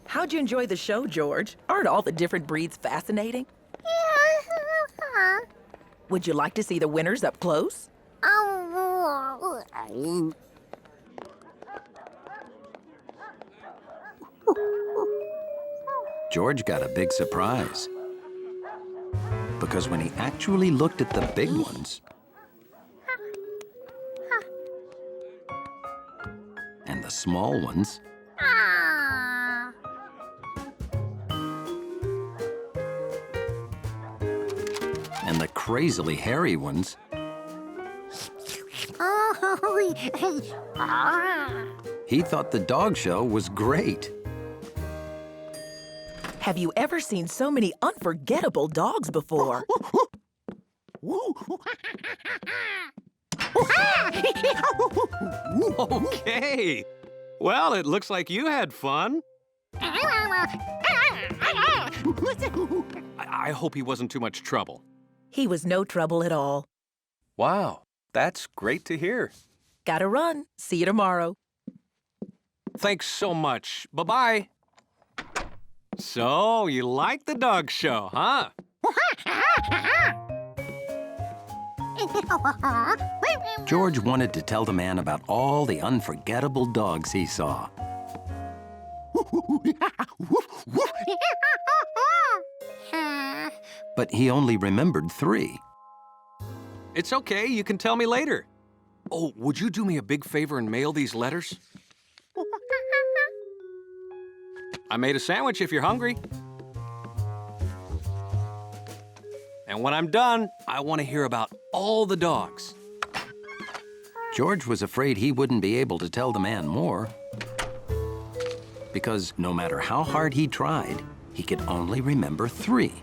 How'd you enjoy the show, George? Aren't all the different breeds fascinating? Would you like to see the winners up close? George got a big surprise. Because when he actually looked at the big ones and the small ones, and the crazily hairy ones, he thought the dog show was great. Have you ever seen so many unforgettable dogs before? Okay. Well, it looks like you had fun. I hope he wasn't too much trouble. He was no trouble at all. Wow, that's great to hear. Gotta run. See you tomorrow. Thanks so much. Bye-bye. So, you like the dog show, huh? George wanted to tell the man about all the unforgettable dogs he saw. But he only remembered 3. It's okay, you can tell me later. Oh, would you do me a big favor and mail these letters? I made a sandwich if you're hungry. And when I'm done, I want to hear about all the dogs. George was afraid he wouldn't be able to tell the man more. Because no matter how hard he tried, he could only remember 3.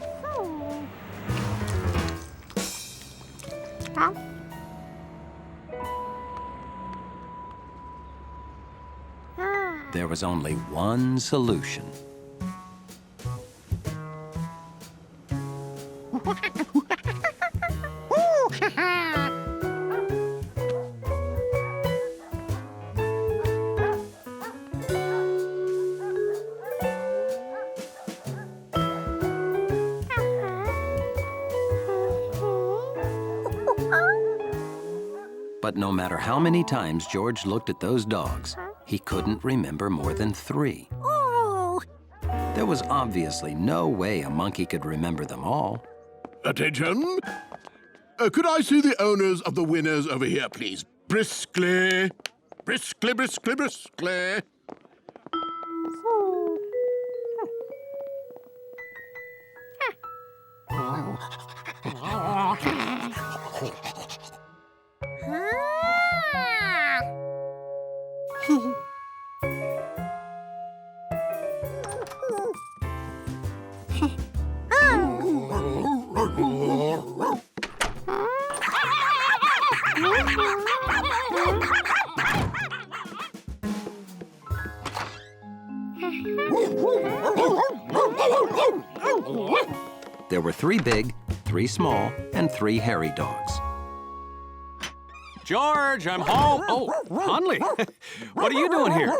There was only one solution. But no matter how many times George looked at those dogs, he couldn't remember more than 3. There was obviously no way a monkey could remember them all. Attention! Could I see the owners of the winners over here, please? Briskly! Briskly, briskly, briskly! There were 3 big, 3 small, and 3 hairy dogs. George, I'm home. Oh, Hundley, what are you doing here?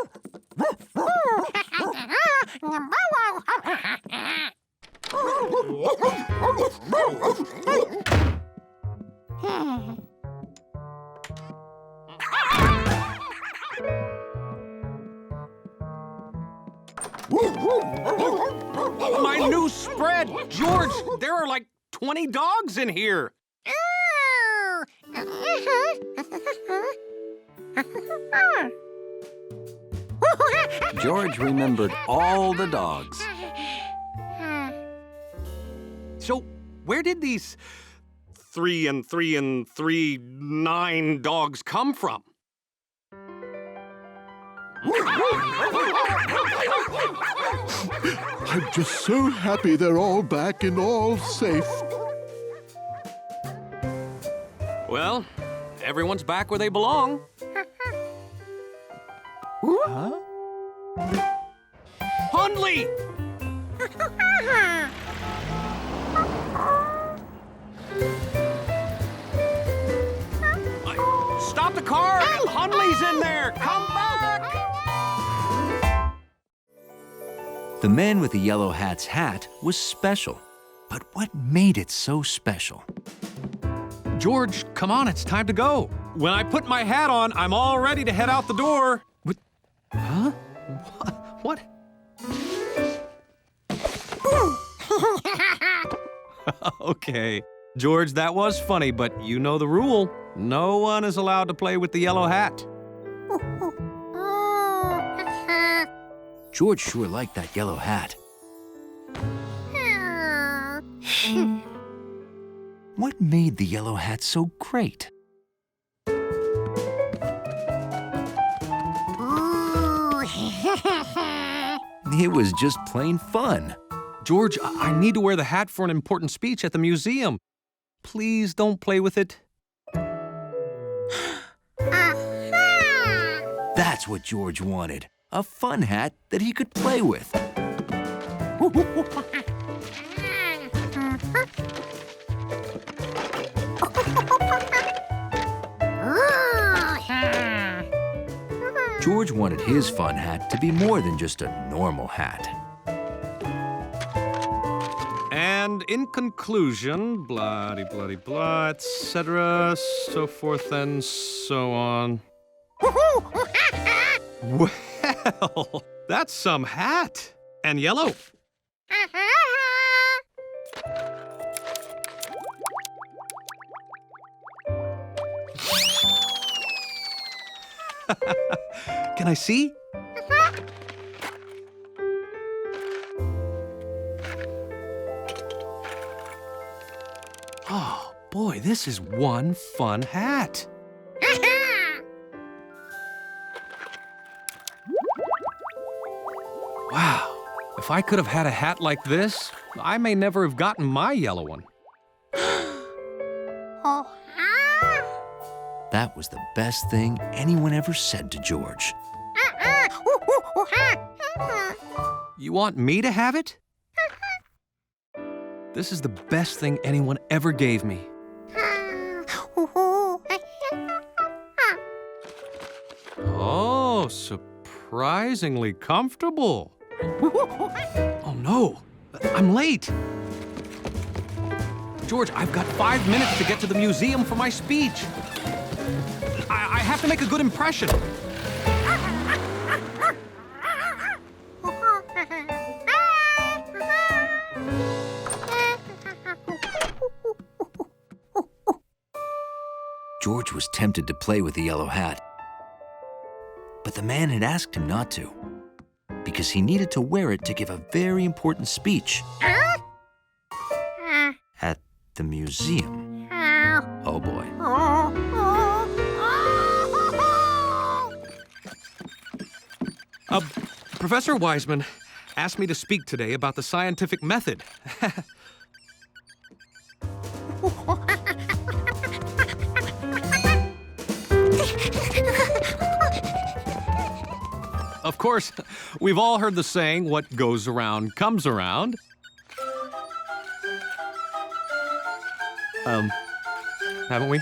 My new spread! George, there are like 20 dogs in here. George remembered all the dogs. So, where did these 3 and 3 and 3, 9 dogs come from? I'm just so happy they're all back and all safe. Well, everyone's back where they belong. Huh? Hundley! Stop the car! Hundley's in there! Come back! The man with the yellow hat's hat was special. But what made it so special? George, come on, it's time to go. When I put my hat on, I'm all ready to head out the door. What? Huh? What? Okay. George, that was funny, but you know the rule. No one is allowed to play with the yellow hat. George sure liked that yellow hat. What made the yellow hat so great? It was just plain fun. George, I need to wear the hat for an important speech at the museum. Please don't play with it. That's what George wanted. A fun hat that he could play with. George wanted his fun hat to be more than just a normal hat. And in conclusion, blah, etc., so forth and so on. Well, that's some hat. And yellow. Can I see? Oh, boy, this is one fun hat. Wow, if I could have had a hat like this, I may never have gotten my yellow one. That was the best thing anyone ever said to George. You want me to have it? This is the best thing anyone ever gave me. Oh, surprisingly comfortable. Oh no, I'm late. George, I've got 5 minutes to get to the museum for my speech. I have to make a good impression. George was tempted to play with the yellow hat. But the man had asked him not to, because he needed to wear it to give a very important speech at the museum. Oh boy. Professor Wiseman asked me to speak today about the scientific method. Of course, we've all heard the saying, what goes around comes around. Haven't we?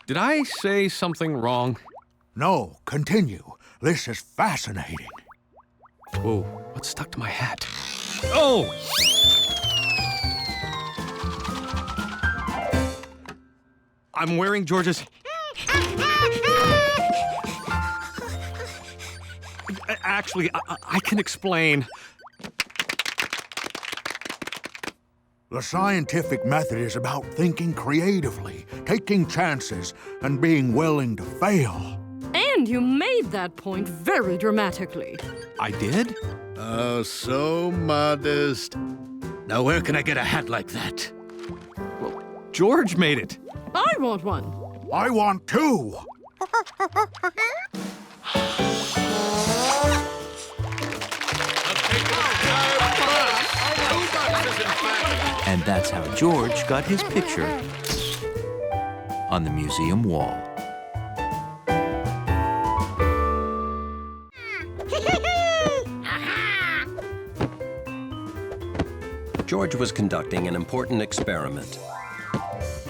Did I say something wrong? No, continue. This is fascinating. Whoa, what's stuck to my hat? Oh! I'm wearing George's... Actually, I can explain. The scientific method is about thinking creatively, taking chances, and being willing to fail. And you made that point very dramatically. I did? Oh, so modest. Now, where can I get a hat like that? Well, George made it. I want one. I want two. And that's how George got his picture on the museum wall. George was conducting an important experiment,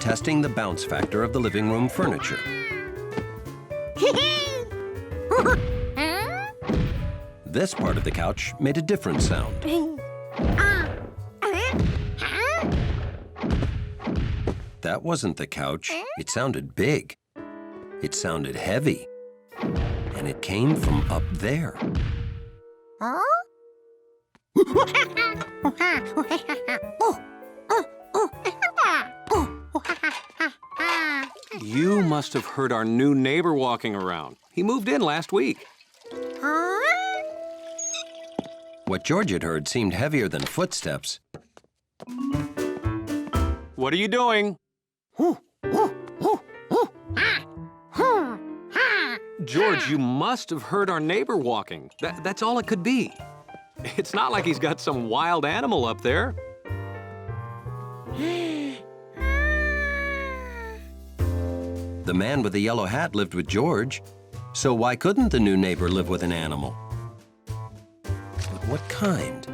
testing the bounce factor of the living room furniture. This part of the couch made a different sound. That wasn't the couch. It sounded big. It sounded heavy. And it came from up there. You must have heard our new neighbor walking around. He moved in last week. What George had heard seemed heavier than footsteps. What are you doing? George, you must have heard our neighbor walking. That's all it could be. It's not like he's got some wild animal up there. The man with the yellow hat lived with George, so why couldn't the new neighbor live with an animal? But what kind?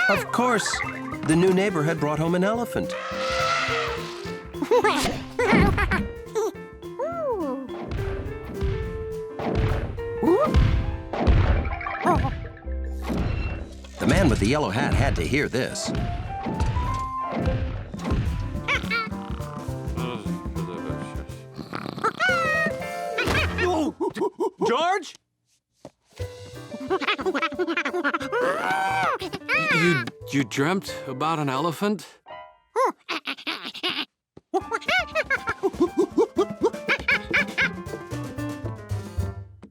Of course, the new neighbor had brought home an elephant. The man with the yellow hat had to hear this. George? You dreamt about an elephant?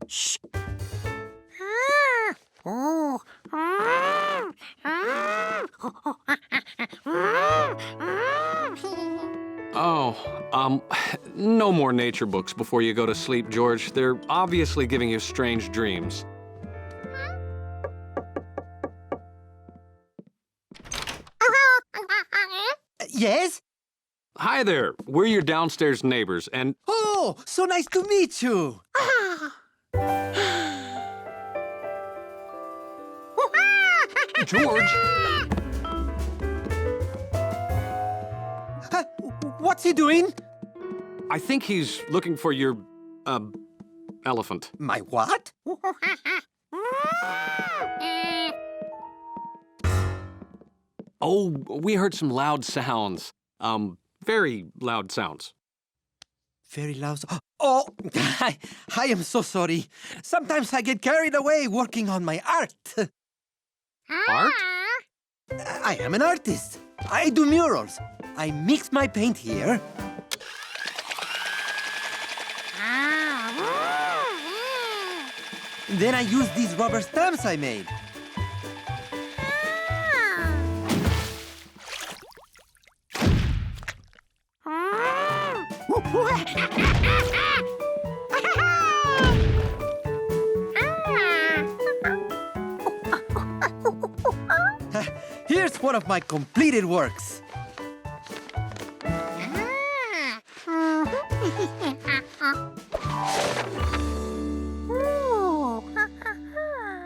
Shh. No more nature books before you go to sleep, George. They're obviously giving you strange dreams. Yes? Hi there. We're your downstairs neighbors, and... Oh, so nice to meet you. George! What's he doing? I think he's looking for your, elephant. My what? Oh, we heard some loud sounds. Very loud sounds. Very loud. Oh, I am so sorry. Sometimes I get carried away working on my art. Art? I am an artist. I do murals. I mix my paint here. Then I use these rubber stamps I made. Here's one of my completed works.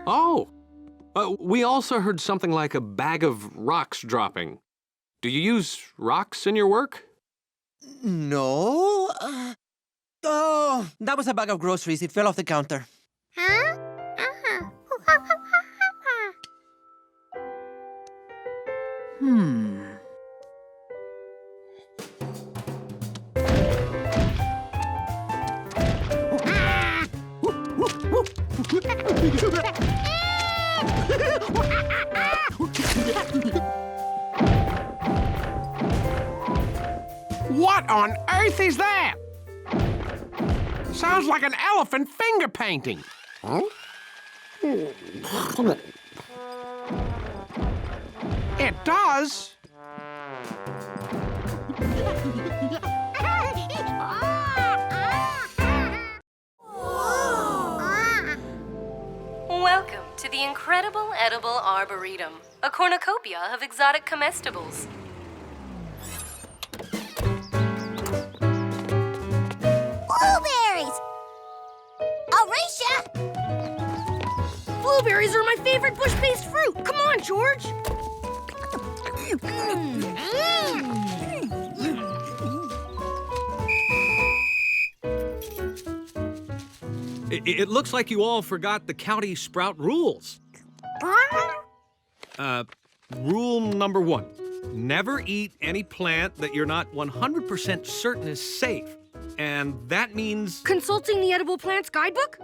Oh! We also heard something like a bag of rocks dropping. Do you use rocks in your work? No. Oh, that was a bag of groceries. It fell off the counter. What on earth is that? Sounds like an elephant finger painting. Huh? It does. Edible Arboretum, a cornucopia of exotic comestibles. Blueberries! Orisha! Blueberries are my favorite bush-based fruit. Come on, George. It looks like you all forgot the county sprout rules. Rule number 1. Never eat any plant that you're not 100% certain is safe. And that means... Consulting the Edible Plants Guidebook?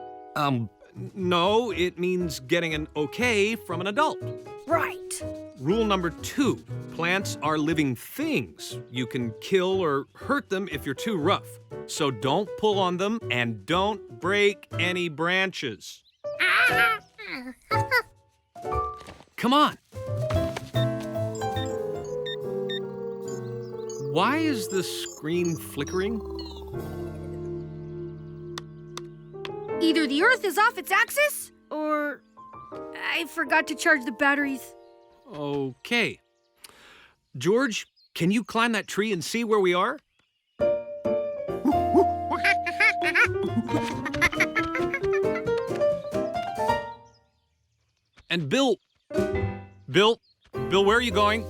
No, it means getting an okay from an adult. Right. Rule number 2. Plants are living things. You can kill or hurt them if you're too rough. So don't pull on them and don't break any branches. Come on. Why is the screen flickering? Either the Earth is off its axis, or I forgot to charge the batteries. Okay. George, can you climb that tree and see where we are? And Bill, where are you going?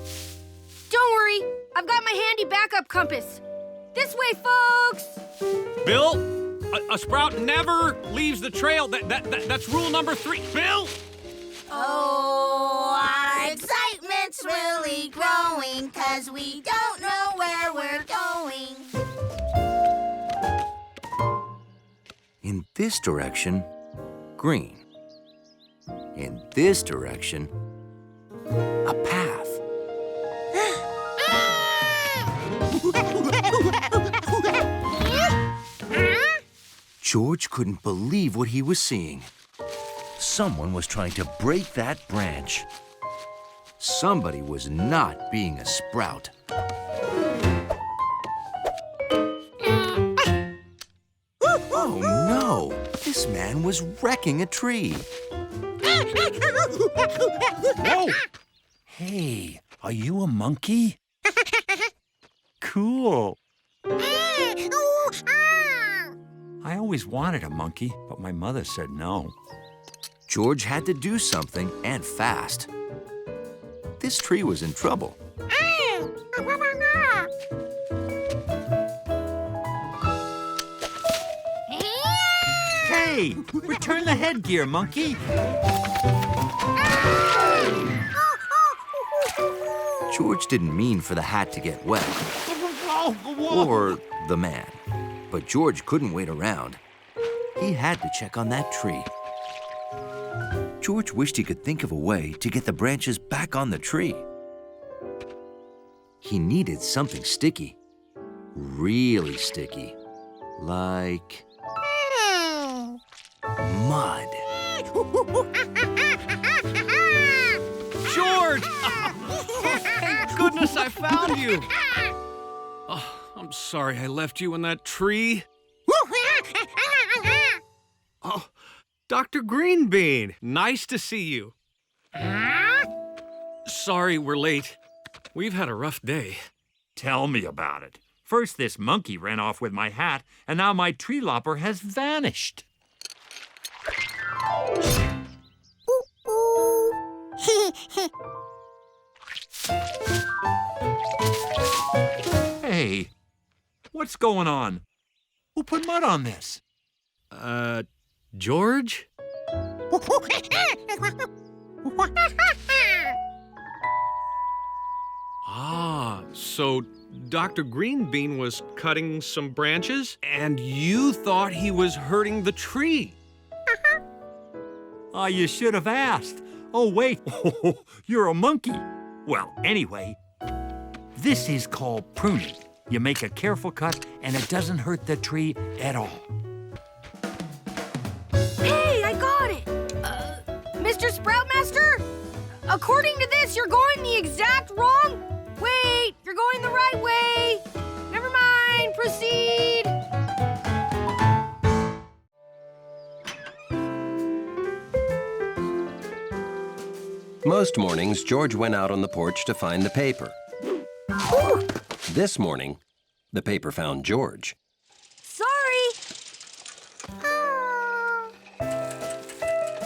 Don't worry, I've got my handy backup compass. This way, folks! Bill, a sprout never leaves the trail. That's rule number 3. Bill! Oh, our excitement's really growing, 'cause we don't know where we're going. In this direction, green. In this direction, a path. George couldn't believe what he was seeing. Someone was trying to break that branch. Somebody was not being a sprout. Oh no! This man was wrecking a tree. Whoa! Hey, are you a monkey? Cool. I always wanted a monkey, but my mother said no. George had to do something, and fast. This tree was in trouble. Hey, return the headgear, monkey. George didn't mean for the hat to get wet. Or the man. But George couldn't wait around. He had to check on that tree. George wished he could think of a way to get the branches back on the tree. He needed something sticky. Really sticky. Like mud. George! Thank goodness I found you. Oh, I'm sorry I left you in that tree. Oh, Dr. Greenbean, nice to see you. Sorry we're late. We've had a rough day. Tell me about it. First this monkey ran off with my hat, and now my tree lopper has vanished. Hey, what's going on? Who put mud on this? George? Ah, so Dr. Greenbean was cutting some branches, and you thought he was hurting the tree. Oh, you should have asked. Oh, wait, you're a monkey. Well, anyway, this is called pruning. You make a careful cut, and it doesn't hurt the tree at all. Hey, I got it! Mr. Sproutmaster? According to this, you're going the exact wrong... Wait, you're going the right way. Never mind, proceed. Most mornings, George went out on the porch to find the paper. This morning, the paper found George. Sorry.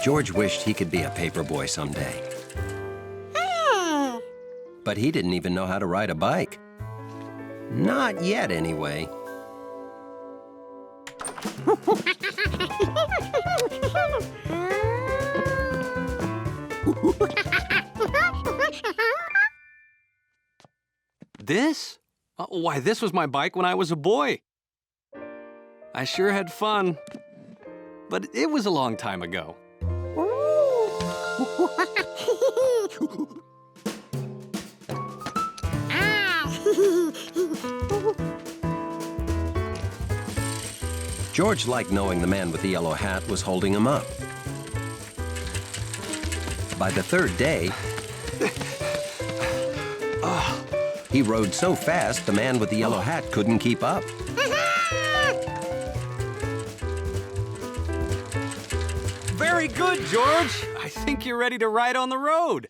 George wished he could be a paper boy someday. But he didn't even know how to ride a bike. Not yet, anyway. This? Why, this was my bike when I was a boy. I sure had fun. But it was a long time ago. George liked knowing the man with the yellow hat was holding him up. By the third day, he rode so fast the man with the yellow hat couldn't keep up. Very good, George. I think you're ready to ride on the road.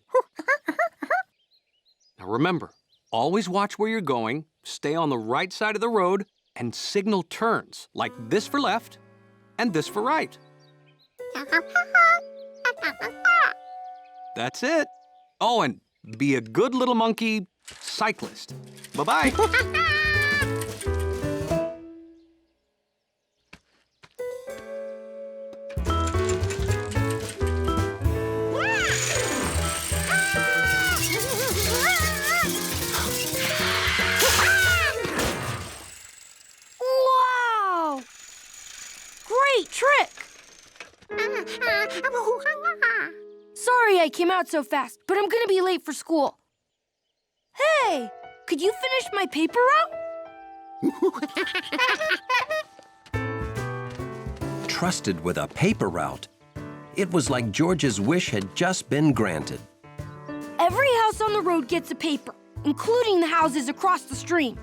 Now remember, always watch where you're going, stay on the right side of the road, and signal turns, like this for left and this for right. That's it. Oh, and be a good little monkey cyclist. Bye-bye. Wow! Great trick! Sorry I came out so fast, but I'm gonna be late for school. Hey, could you finish my paper route? Trusted with a paper route. It was like George's wish had just been granted. Every house on the road gets a paper, including the houses across the stream.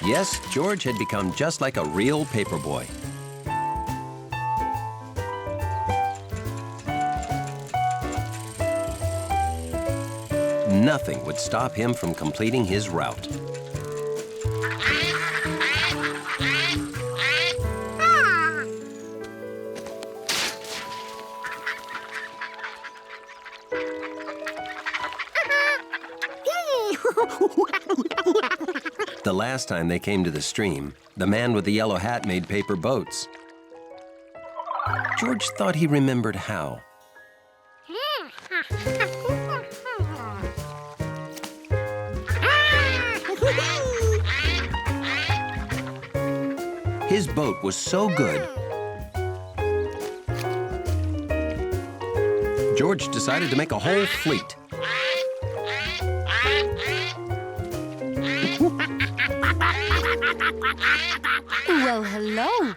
Yes, George had become just like a real paper boy. Nothing would stop him from completing his route. The last time they came to the stream, the man with the yellow hat made paper boats. George thought he remembered how. His boat was so good, George decided to make a whole fleet. Well, hello.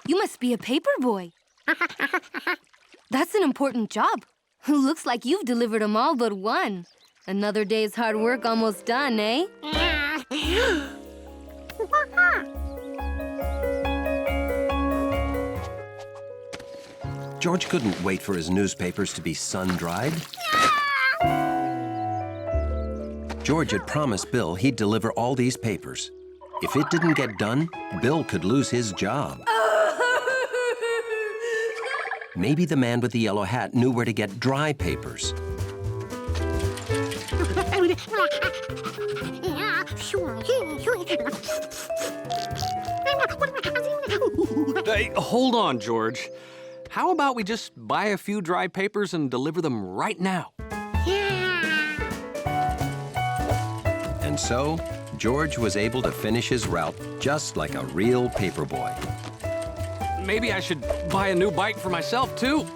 You must be a paper boy. That's an important job. Looks like you've delivered them all but one. Another day's hard work almost done, eh? George couldn't wait for his newspapers to be sun-dried. George had promised Bill he'd deliver all these papers. If it didn't get done, Bill could lose his job. Maybe the man with the yellow hat knew where to get dry papers. Hey, hold on, George. How about we just buy a few dry papers and deliver them right now? And so, George was able to finish his route just like a real paper boy. Maybe I should buy a new bike for myself, too.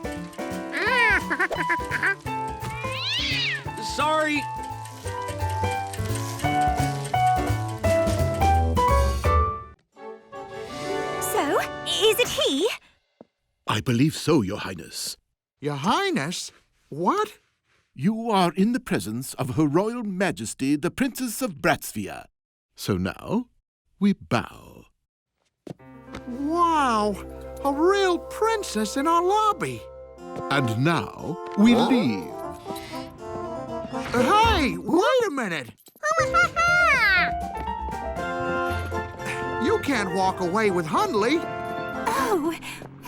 Sorry. So, is it he? I believe so, Your Highness. Your Highness? What? You are in the presence of Her Royal Majesty, the Princess of Bratsphere. So now, we bow. Wow! A real princess in our lobby. And now, we leave. Hey, wait a minute! You can't walk away with Hundley. Oh,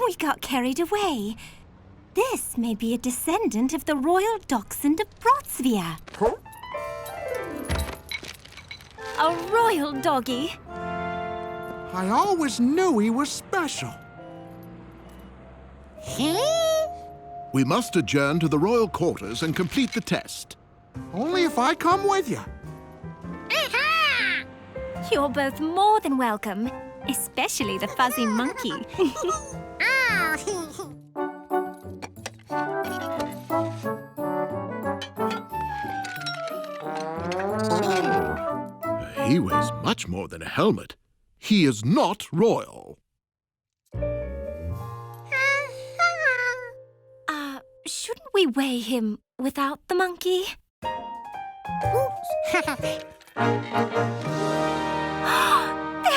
we got carried away. This may be a descendant of the royal dachshund of Bratsphere. Huh? A royal doggy. I always knew he was special. We must adjourn to the royal quarters and complete the test. Only if I come with you. You're both more than welcome, especially the fuzzy monkey. He weighs much more than a helmet. He is not royal. Shouldn't we weigh him without the monkey? They're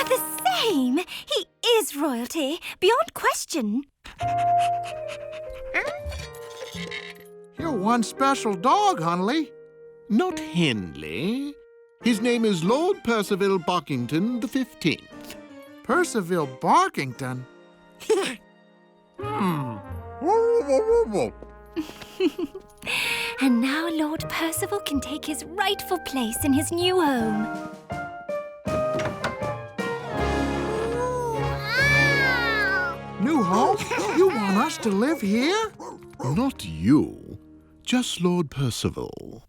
the same! He is royalty, beyond question. You're one special dog, Hundley. Not Hindley. His name is Lord Percival Barkington the 15th. Percival Barkington? And now Lord Percival can take his rightful place in his new home. New home? You want us to live here? Not you, just Lord Percival.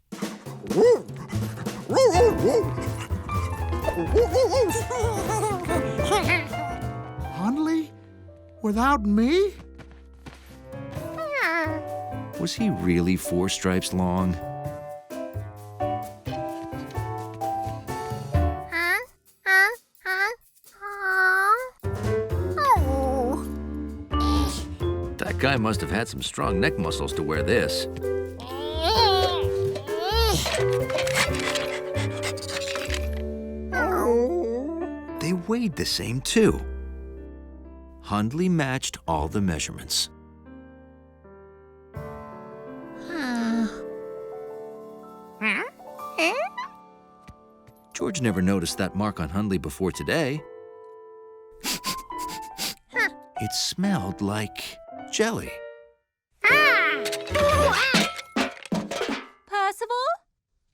Hundley? Without me? Was he really 4 stripes long? That guy must have had some strong neck muscles to wear this. They weighed the same, too. Hundley matched all the measurements. George never noticed that mark on Hundley before today. It smelled like jelly. Percival?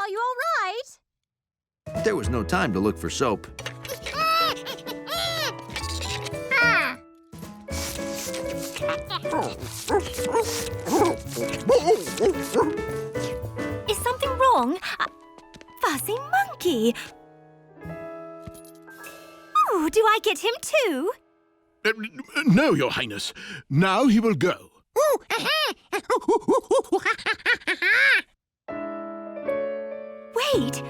Are you all right? There was no time to look for soap. Is something wrong? Fuzzy monkey. Oh, do I get him too? No, Your Highness. Now he will go. Wait,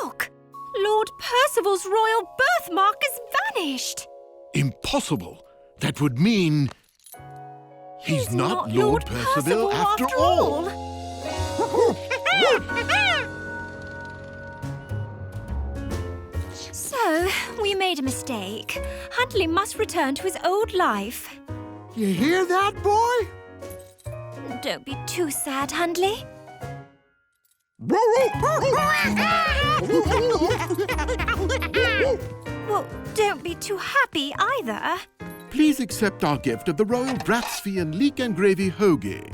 look! Lord Percival's royal birthmark has vanished. Impossible. That would mean he's not Lord Percival after all. So, we made a mistake. Hundley must return to his old life. You hear that, boy? Don't be too sad, Hundley. Well, don't be too happy either. Please accept our gift of the Royal Bratsphere leek and gravy hoagie.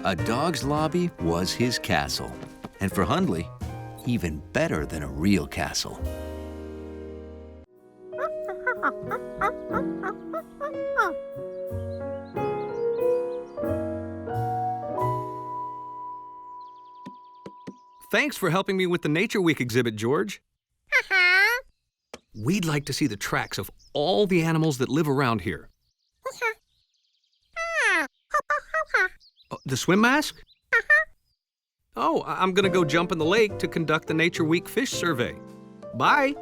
A dog's lobby was his castle. And for Hundley, even better than a real castle. Thanks for helping me with the Nature Week exhibit, George. We'd like to see the tracks of all the animals that live around here. The swim mask? Oh, I'm gonna go jump in the lake to conduct the Nature Week fish survey. Bye.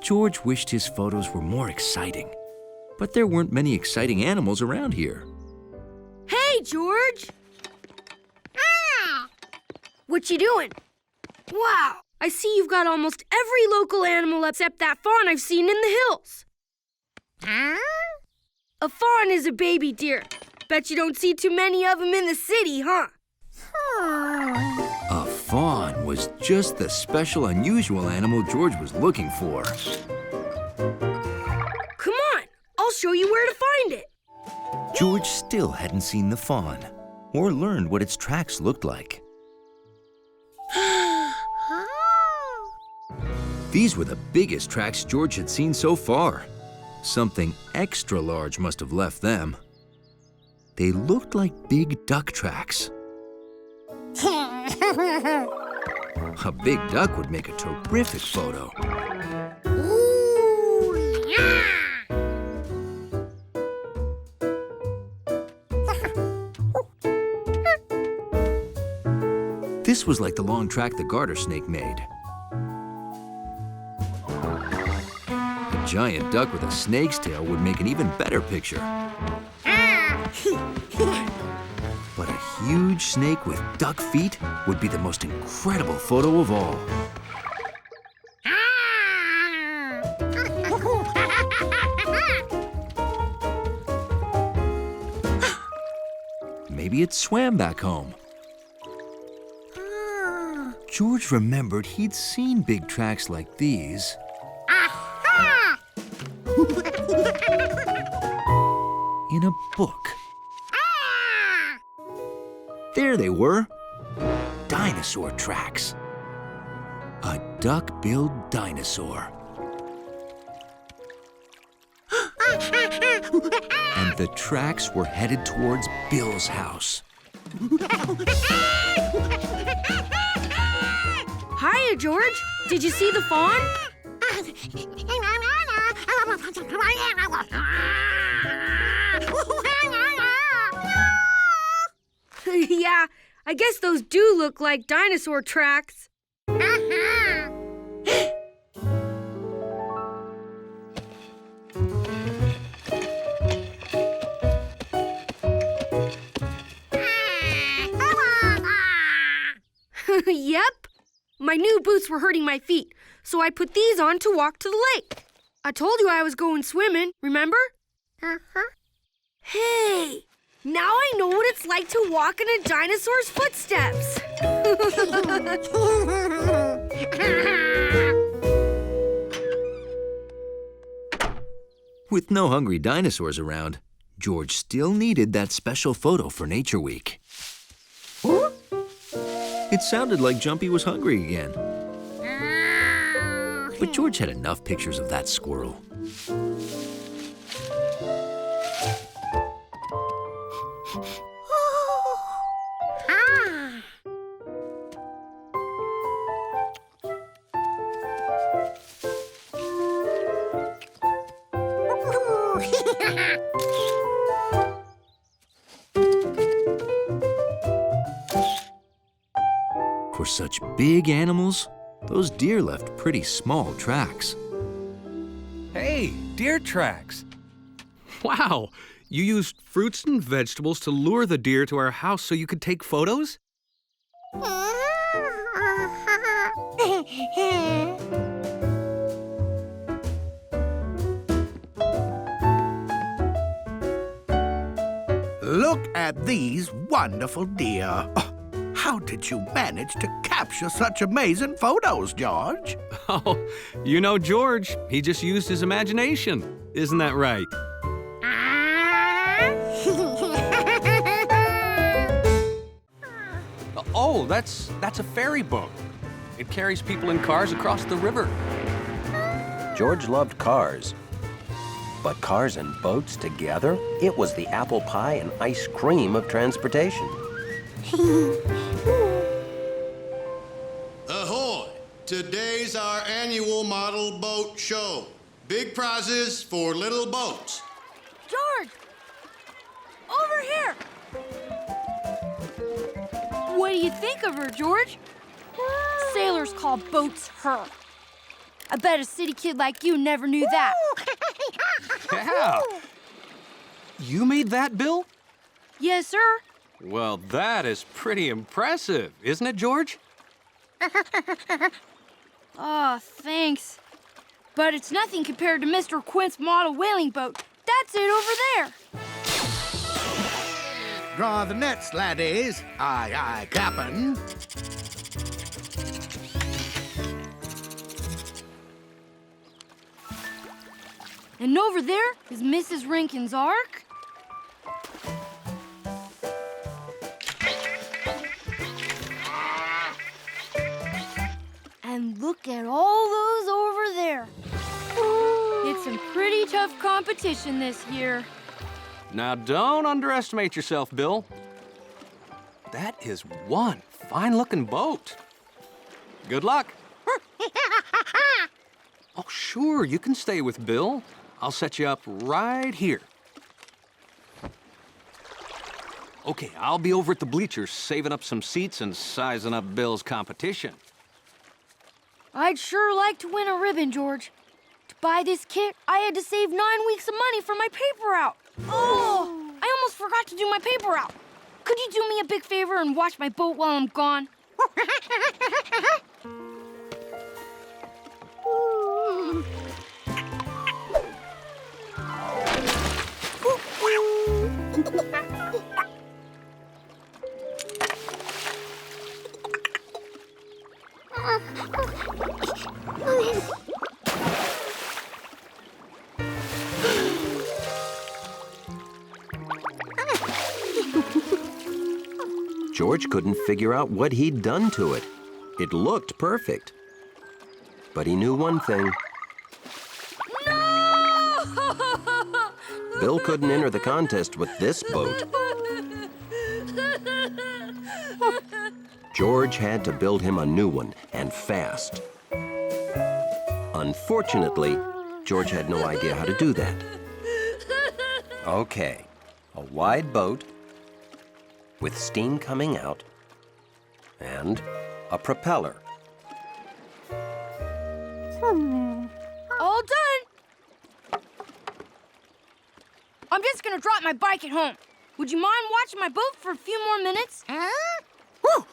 George wished his photos were more exciting, but there weren't many exciting animals around here. Hey, George! What you doing? Wow, I see you've got almost every local animal except that fawn I've seen in the hills. A fawn is a baby deer. Bet you don't see too many of them in the city, huh? A fawn was just the special, unusual animal George was looking for. Come on, I'll show you where to find it. George still hadn't seen the fawn or learned what its tracks looked like. These were the biggest tracks George had seen so far. Something extra large must have left them. They looked like big duck tracks. A big duck would make a terrific photo. This was like the long track the garter snake made. A giant duck with a snake's tail would make an even better picture. But a huge snake with duck feet would be the most incredible photo of all. Maybe it swam back home. George remembered he'd seen big tracks like these in a book. There they were, dinosaur tracks. A duck-billed dinosaur. And the tracks were headed towards Bill's house. Hiya, George. Did you see the fawn? Yeah, I guess those do look like dinosaur tracks. Yep. My new boots were hurting my feet, so I put these on to walk to the lake. I told you I was going swimming, remember? Hey, now I know what it's like to walk in a dinosaur's footsteps. With no hungry dinosaurs around, George still needed that special photo for Nature Week. It sounded like Jumpy was hungry again. But George had enough pictures of that squirrel. For such big animals, those deer left pretty small tracks. Hey, deer tracks. Wow, you used fruits and vegetables to lure the deer to our house so you could take photos? Look at these wonderful deer. Oh, how did you manage to capture such amazing photos, George? Oh, you know George. He just used his imagination. Isn't that right? Oh, that's a ferry boat. It carries people in cars across the river. George loved cars. But cars and boats together? It was the apple pie and ice cream of transportation. Ahoy! Today's our annual model boat show. Big prizes for little boats. George! Over here! What do you think of her, George? Sailors call boats her. I bet a city kid like you never knew that. Yeah. You made that, Bill? Yes, sir. Well, that is pretty impressive, isn't it, George? Oh, thanks. But it's nothing compared to Mr. Quint's model whaling boat. That's it over there. Draw the nets, laddies. Aye, aye, Cap'n. And over there is Mrs. Rankin's Ark. And look at all those over there. It's some pretty tough competition this year. Now, don't underestimate yourself, Bill. That is one fine-looking boat. Good luck. Oh, sure, you can stay with Bill. I'll set you up right here. Okay, I'll be over at the bleachers saving up some seats and sizing up Bill's competition. I'd sure like to win a ribbon, George. To buy this kit, I had to save 9 weeks of money for my paper route. Oh, I almost forgot to do my paper route. Could you do me a big favor and watch my boat while I'm gone? George couldn't figure out what he'd done to it. It looked perfect. But he knew one thing. No! Bill couldn't enter the contest with this boat. George had to build him a new one, and fast. Unfortunately, George had no idea how to do that. Okay, a wide boat with steam coming out and a propeller. All done. I'm just gonna drop my bike at home. Would you mind watching my boat for a few more minutes? Phew.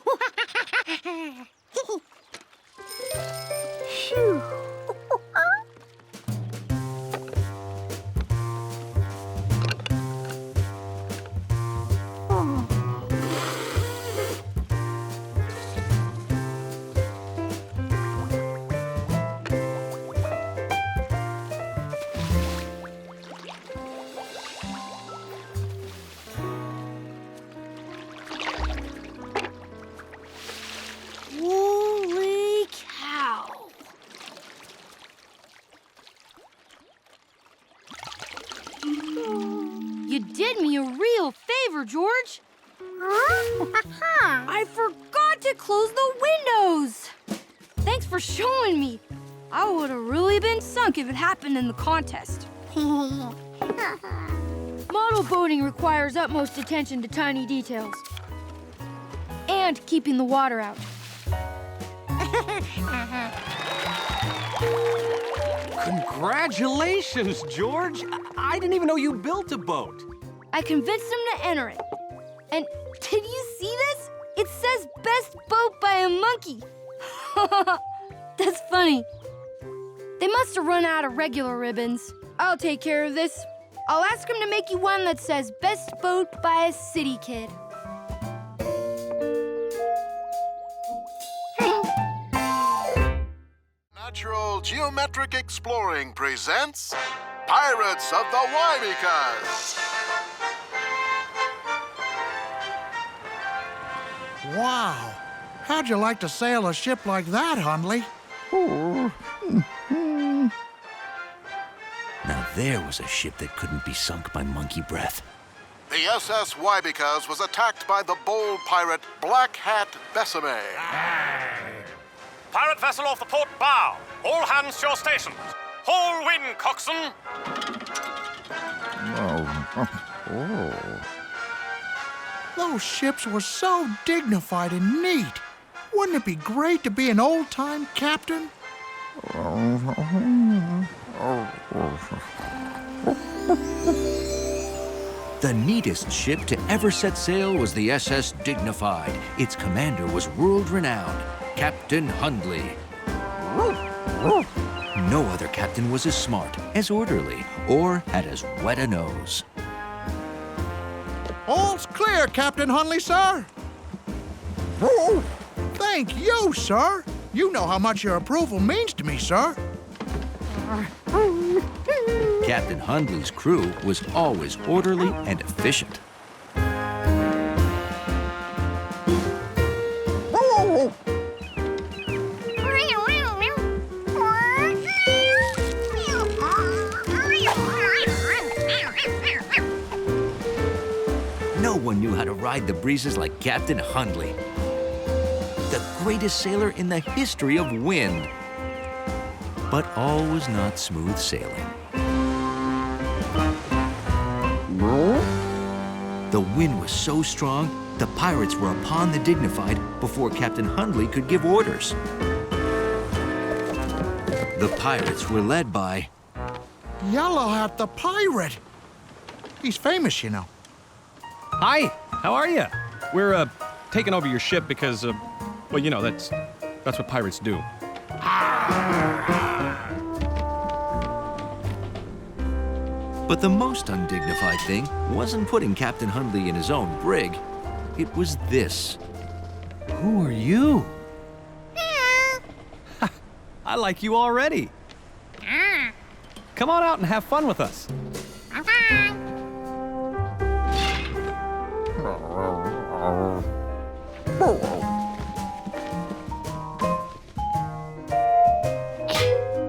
Holy cow! You did me a real favor, George. I forgot to close the windows. Thanks for showing me. I would have really been sunk if it happened in the contest. Model boating requires utmost attention to tiny details. And keeping the water out. Congratulations, George! I didn't even know you built a boat. I convinced him to enter it. And did you see this? It says best boat by a monkey. That's funny. They must have run out of regular ribbons. I'll take care of this. I'll ask him to make you one that says best boat by a city kid. Natural Geometric Exploring presents Pirates of the Wybecas. Wow. How'd you like to sail a ship like that, Hundley? Now there was a ship that couldn't be sunk by monkey breath. The SS Wybecas was attacked by the bold pirate Black Hat Besame. Pirate vessel off the port bow. All hands to your stations. Whole wind, coxswain. Those ships were so dignified and neat. Wouldn't it be great to be an old-time captain? The neatest ship to ever set sail was the SS Dignified. Its commander was world-renowned, Captain Hundley. No other captain was as smart, as orderly, or had as wet a nose. All's clear, Captain Hundley, sir. Thank you, sir. You know how much your approval means to me, sir. Captain Hundley's crew was always orderly and efficient. No one knew how to ride the breezes like Captain Hundley, the greatest sailor in the history of wind. But all was not smooth sailing. The wind was so strong, the pirates were upon the Dignified before Captain Hundley could give orders. The pirates were led by Yellow Hat the pirate. He's famous, you know. Hi, how are you? We're taking over your ship because, well, you know, that's what pirates do. But the most undignified thing wasn't putting Captain Hundley in his own brig. It was this. Who are you? I like you already. Come on out and have fun with us.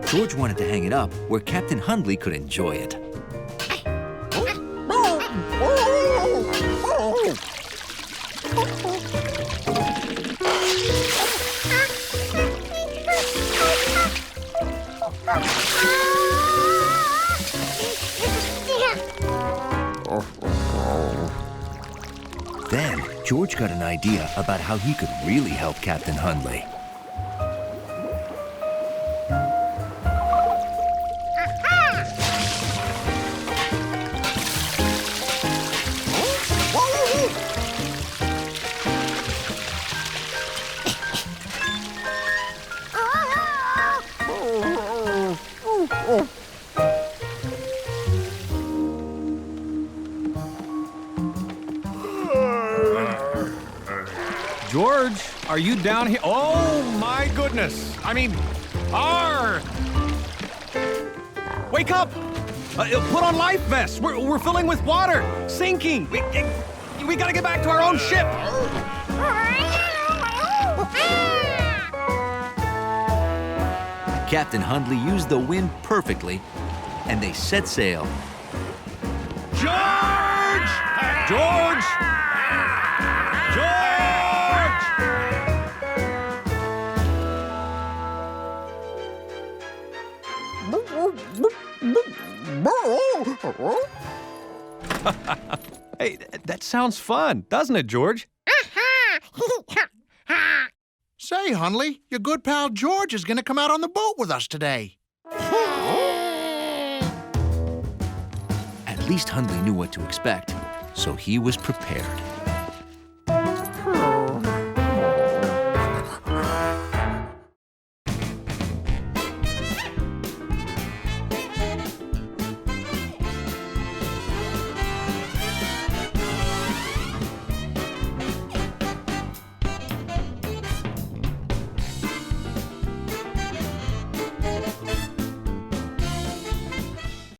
George wanted to hang it up where Captain Hundley could enjoy it. Then, George got an idea about how he could really help Captain Hundley. George, are you down here? Oh, my goodness. I mean, Wake up! Put on life vests. We're filling with water. Sinking. We gotta get back to our own ship. Captain Hundley used the wind perfectly, and they set sail. George! George! George! Hey, that sounds fun, doesn't it, George? Say, Hundley, your good pal George is going to come out on the boat with us today. At least Hundley knew what to expect, so he was prepared.